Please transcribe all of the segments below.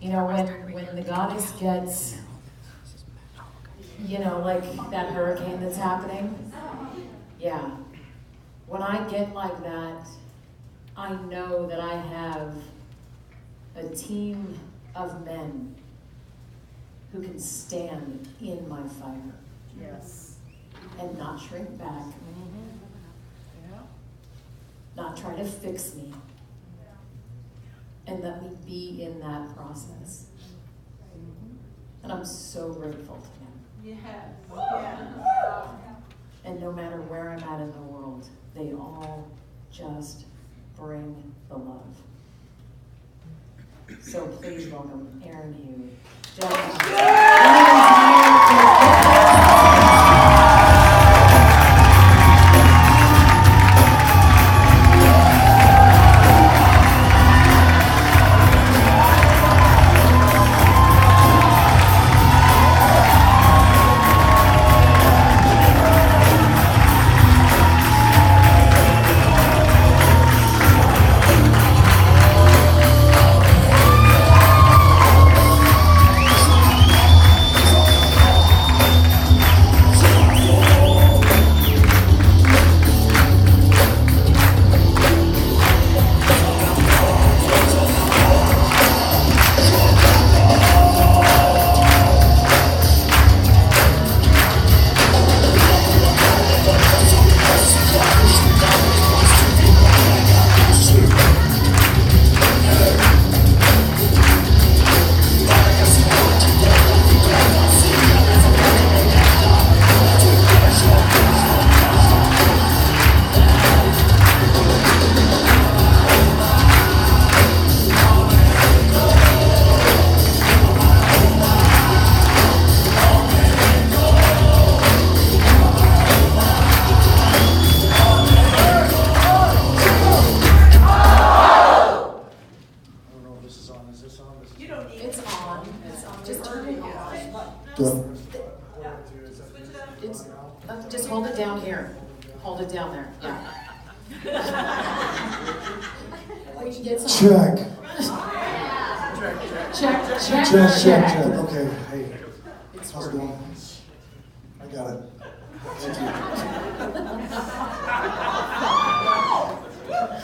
You know, when the goddess gets, you know, like that hurricane that's happening, yeah. When I get like that, I know that I have a team of men who can stand in my fire. Yes. And not shrink back. Mm-hmm. Yeah. Not try to fix me. And let me be in that process. And I'm so grateful to them. Yes. Yeah. And no matter where I'm at in the world, they all just bring the love. So please welcome Aaron Hugh. Just hold it down here. Hold it down there. Yeah. Check. Check. Okay, hey. How's it going? I got it.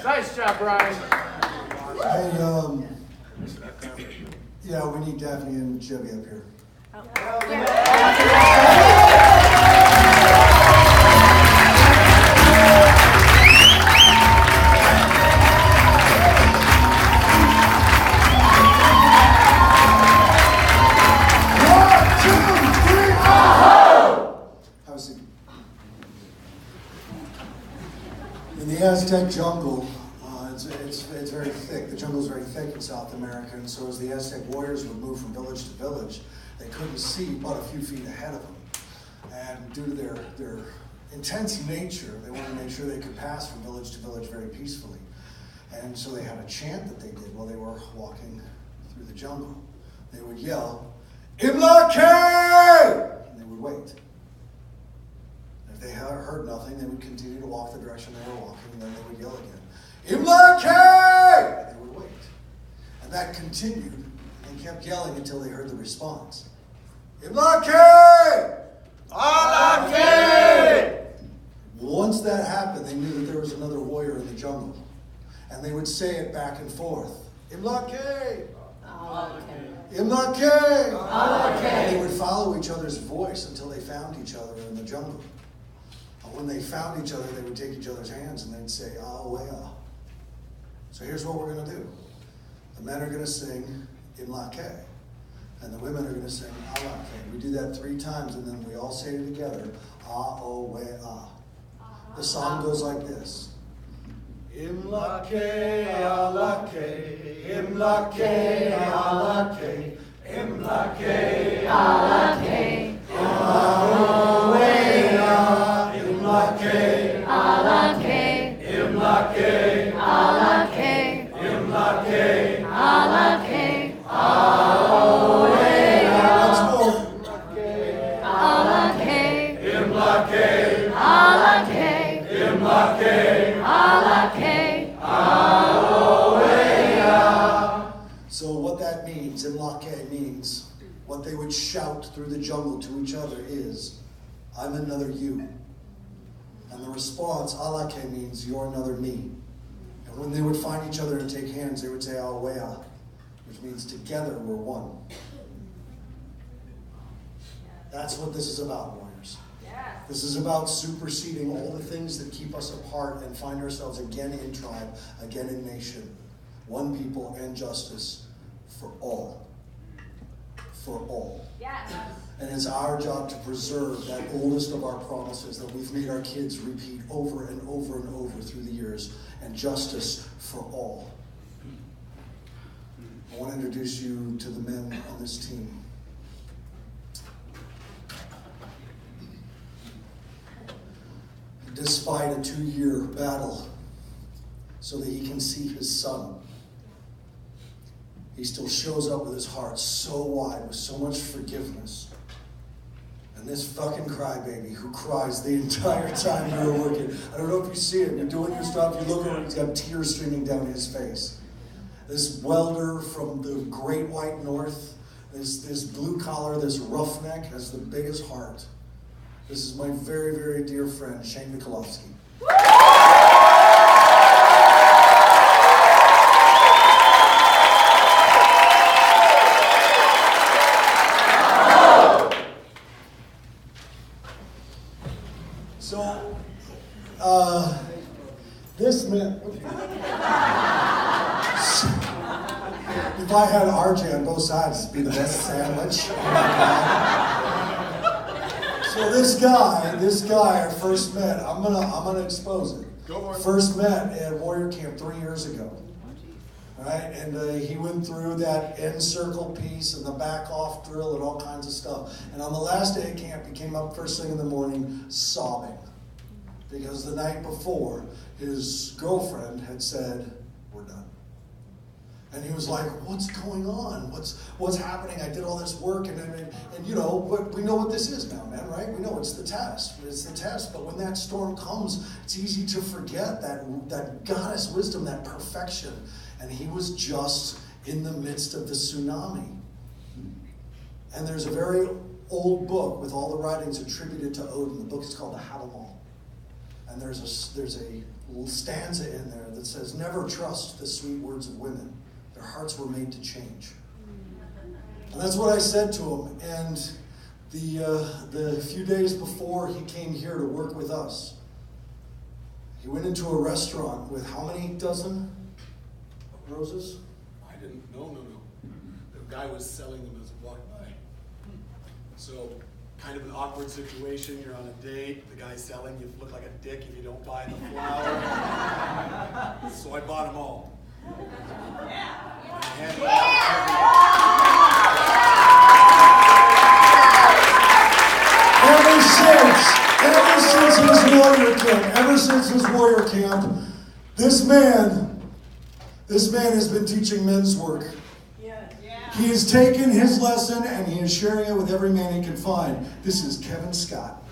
Nice job, Brian. Hey, yeah, we need Daphne and Chevy up here. In the Aztec jungle, it's very thick. The jungle is very thick in South America, and so as the Aztec warriors would move from village to village, they couldn't see but a few feet ahead of them. And due to their intense nature, they wanted to make sure they could pass from village to village very peacefully. And so they had a chant that they did while they were walking through the jungle. They would yell, "Imlake!" And they would wait. If they heard nothing, they would continue to walk the direction they were walking, and then they would yell again, "Imlake!" And they would wait. And that continued, and kept yelling until they heard the response. "Imlake! Alake!" Once that happened, they knew that there was another warrior in the jungle. And they would say it back and forth. "Imlake! Imlake! And they would follow each other's voice until they found each other in the jungle. When they found each other, they would take each other's hands and they'd say, "Awea." So here's what we're going to do. The men are going to sing Imlake, and the women are going to sing Alake. We do that 3 times, and then we all say it together, Awea. The song goes like this. Imlake, Alake, Imlake, Alake, Imlake, Alake, Awea. Imlake, Alake, Imlake, Alake, Imlake, Alake, Awea. Once more. Alake, Imlake, Alake, Imlake, Alake, Awea. So what that means, in Lake means, what they would shout through the jungle to each other is, I'm another you. And the response, Alake, means you're another me. And when they would find each other and take hands, they would say Awea, which means together we're one. That's what this is about, warriors. This is about superseding all the things that keep us apart and find ourselves again in tribe, again in nation. One people and justice for all. For all. Yes. And it's our job to preserve that oldest of our promises that we've made our kids repeat over and over and over through the years, and justice for all. I want to introduce you to the men on this team. Despite a 2-year battle so that he can see his son, he still shows up with his heart so wide, with so much forgiveness. And this fucking crybaby who cries the entire time you're working. I don't know if you see it. You're doing your stuff, you look over, he's got tears streaming down his face. This welder from the great white north, this blue collar, this roughneck has the biggest heart. This is my very, very dear friend, Shane Mikulovsky. So, this man, if I had RJ on both sides, it'd be the best sandwich. So this guy I first met, I'm gonna expose it. Go for it. First met at Warrior Camp 3 years ago. Right? And he went through that end circle piece and the back off drill and all kinds of stuff. And on the last day of camp, he came up first thing in the morning sobbing. Because the night before, his girlfriend had said, we're done. And he was like, what's going on? What's happening? I did all this work and you know, we know what this is now, man, right? We know it's the test. It's the test. But when that storm comes, it's easy to forget that goddess wisdom, that perfection. And he was just in the midst of the tsunami. And there's a very old book with all the writings attributed to Odin. The book is called the Havamal. And there's a stanza in there that says, never trust the sweet words of women. Their hearts were made to change. And that's what I said to him. And the few days before he came here to work with us, he went into a restaurant with how many dozen roses? I didn't. No. The guy was selling them as he walked by. So, kind of an awkward situation. You're on a date. The guy's selling. You look like a dick if you don't buy the flower. So I bought them all. Ever since his warrior camp, this man has been teaching men's work. He has taken his lesson and he is sharing it with every man he can find. This is Kevin Scott.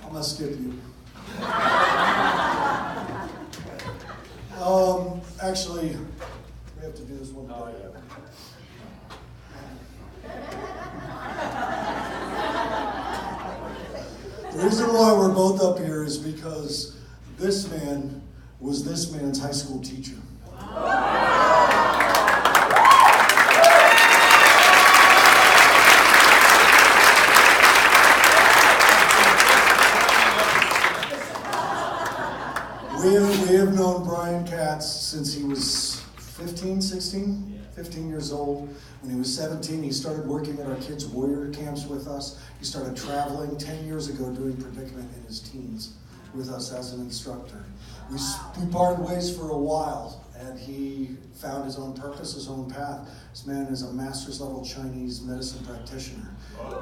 I'm gonna skip you. Actually, we have to do this one more. The reason why we're both up here is because this man was this man's high school teacher. We have known Brian Katz since he was 15 years old. When he was 17, he started working at our kids' warrior camps with us. He started traveling 10 years ago doing predicament in his teens with us as an instructor. We parted ways for a while, and he found his own purpose, his own path. This man is a master's level Chinese medicine practitioner.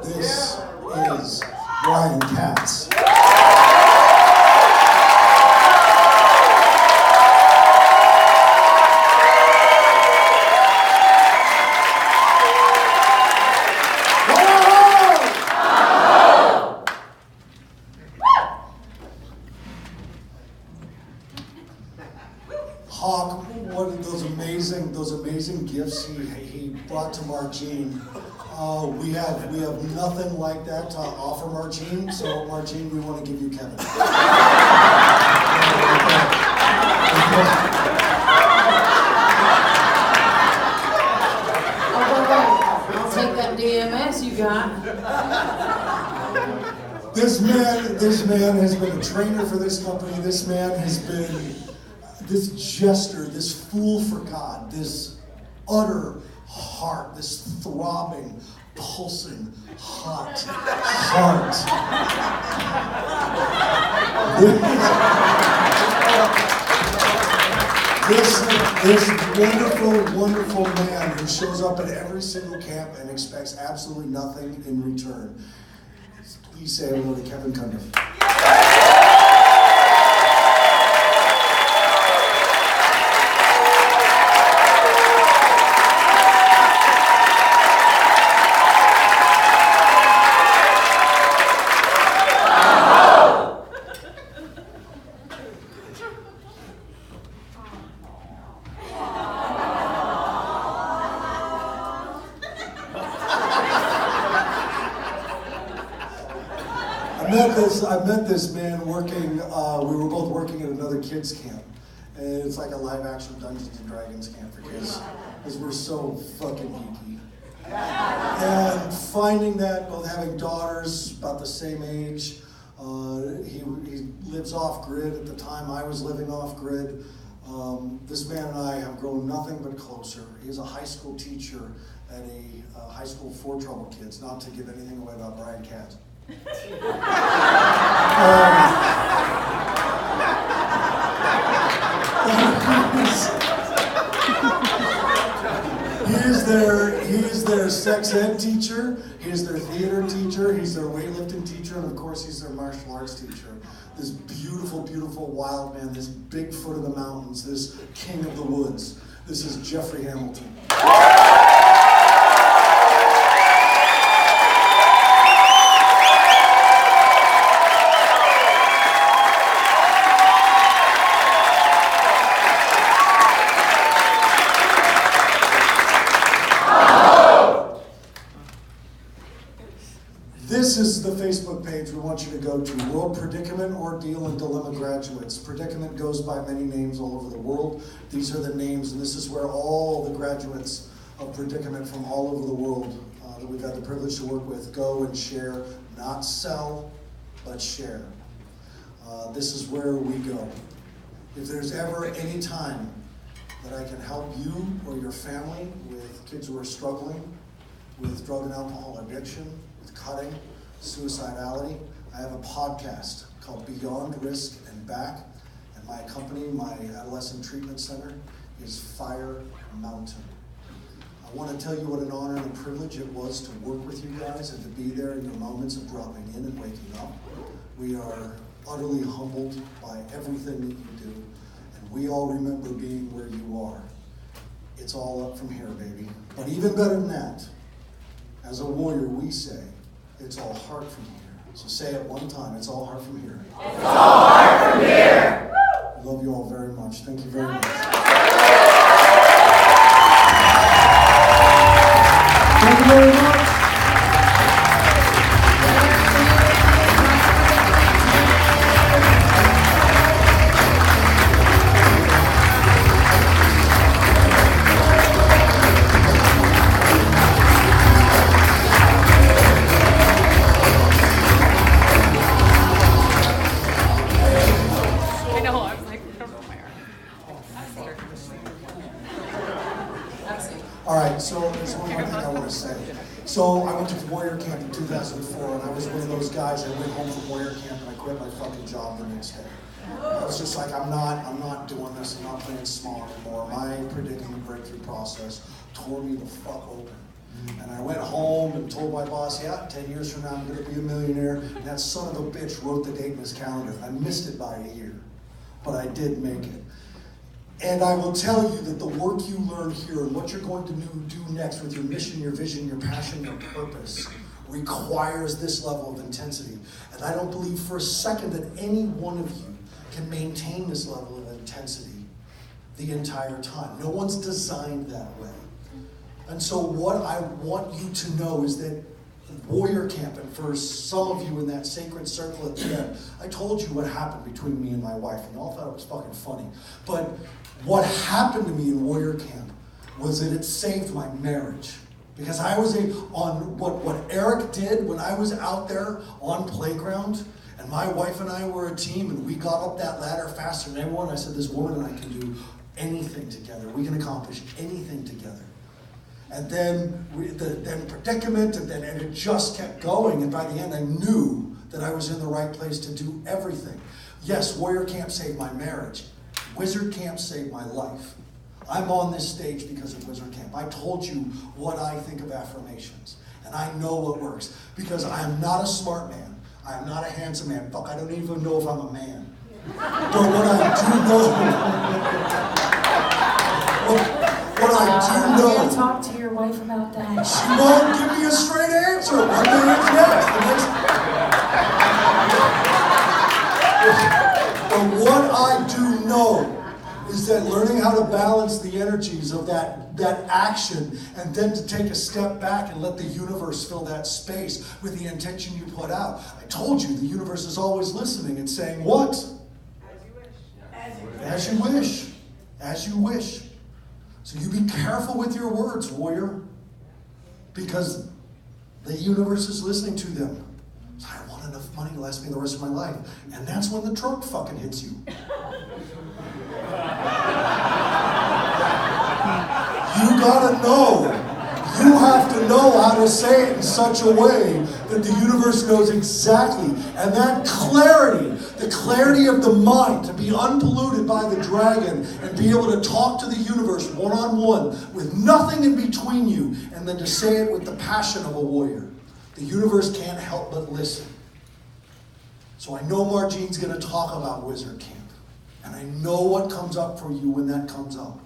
This is Brian Katz. Margine. We have nothing like that to offer Margine, so Margine, we want to give you Kevin. I'll take that DMS you got. This man has been a trainer for this company. This man has been this jester, this fool for God, this utter heart, this throbbing, pulsing, hot heart. This wonderful, wonderful man who shows up at every single camp and expects absolutely nothing in return. Please say hello to Kevin Cundiff. I met this man working, we were both working at another kids camp. And it's like a live action Dungeons and Dragons camp for kids. Because we're so fucking geeky. And finding that, both having daughters about the same age, he lives off grid. At the time I was living off grid. This man and I have grown nothing but closer. He's a high school teacher at a high school for troubled kids, not to give anything away about Brian Katz. He's their sex ed teacher, he's their theater teacher, he's their weightlifting teacher, and of course he's their martial arts teacher. This beautiful, beautiful wild man, this Bigfoot of the mountains, this king of the woods. This is Jeffrey Hamilton. This is the Facebook page we want you to go to, World Predicament, Ordeal, and Dilemma Graduates. Predicament goes by many names all over the world. These are the names, and this is where all the graduates of Predicament from all over the world that we've had the privilege to work with go and share, not sell, but share. This is where we go. If there's ever any time that I can help you or your family with kids who are struggling with drug and alcohol addiction, with cutting, suicidality, I have a podcast called Beyond Risk and Back, and my company, my adolescent treatment center, is Fire Mountain. I want to tell you what an honor and a privilege it was to work with you guys and to be there in your moments of dropping in and waking up. We are utterly humbled by everything that you do, and we all remember being where you are. It's all up from here, baby. But even better than that, as a warrior, we say, it's all heart from here. So say it one time, it's all heart from here. It's all heart from here. I love you all very much. Thank you very much. Thank you very much. So there's one more thing I want to say. So I went to Warrior Camp in 2004, and I was one of those guys that went home from Warrior Camp and I quit my fucking job the next day. I was just like, I'm not doing this. I'm not playing small anymore. My predicament breakthrough process tore me the fuck open. And I went home and told my boss, yeah, 10 years from now I'm going to be a millionaire. And that son of a bitch wrote the date in his calendar. I missed it by a year, but I did make it. And I will tell you that the work you learn here and what you're going to do next with your mission, your vision, your passion, your purpose requires this level of intensity. And I don't believe for a second that any one of you can maintain this level of intensity the entire time. No one's designed that way. And so what I want you to know is that warrior camp, and for some of you in that sacred circle at the end, I told you what happened between me and my wife, and you all thought it was fucking funny. But what happened to me in warrior camp was that it saved my marriage. Because I was on what Eric did when I was out there on playground, and my wife and I were a team, and we got up that ladder faster than everyone. I said, this woman and I can do anything together. We can accomplish anything together. And then then predicament, and it just kept going. And by the end, I knew that I was in the right place to do everything. Yes, warrior camp saved my marriage. Wizard camp saved my life. I'm on this stage because of Wizard Camp. I told you what I think of affirmations. And I know what works. Because I am not a smart man. I am not a handsome man. Fuck, I don't even know if I'm a man. But what I do know... what I do know... Can you talk to your wife about that? She won't give me a straight answer. One thing is next. But what I do know is that learning how to balance the energies of that action, and then to take a step back and let the universe fill that space with the intention you put out. I told you, the universe is always listening and saying, what? As you wish. As you wish. So you be careful with your words, warrior. Because the universe is listening to them. So I want enough money to last me the rest of my life. And that's when the truck fucking hits you. You gotta know. You have to know how to say it in such a way that the universe knows exactly. And that clarity, the clarity of the mind, to be unpolluted by the dragon and be able to talk to the universe one-on-one with nothing in between you, and then to say it with the passion of a warrior. The universe can't help but listen. So I know Margine's going to talk about Wizard Camp. And I know what comes up for you when that comes up.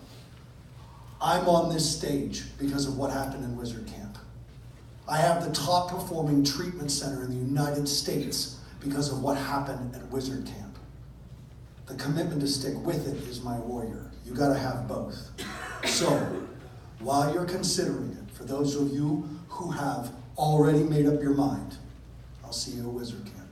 I'm on this stage because of what happened in Wizard Camp. I have the top performing treatment center in the United States because of what happened at Wizard Camp. The commitment to stick with it is my warrior. You gotta have both. So, while you're considering it, for those of you who have already made up your mind, I'll see you at Wizard Camp.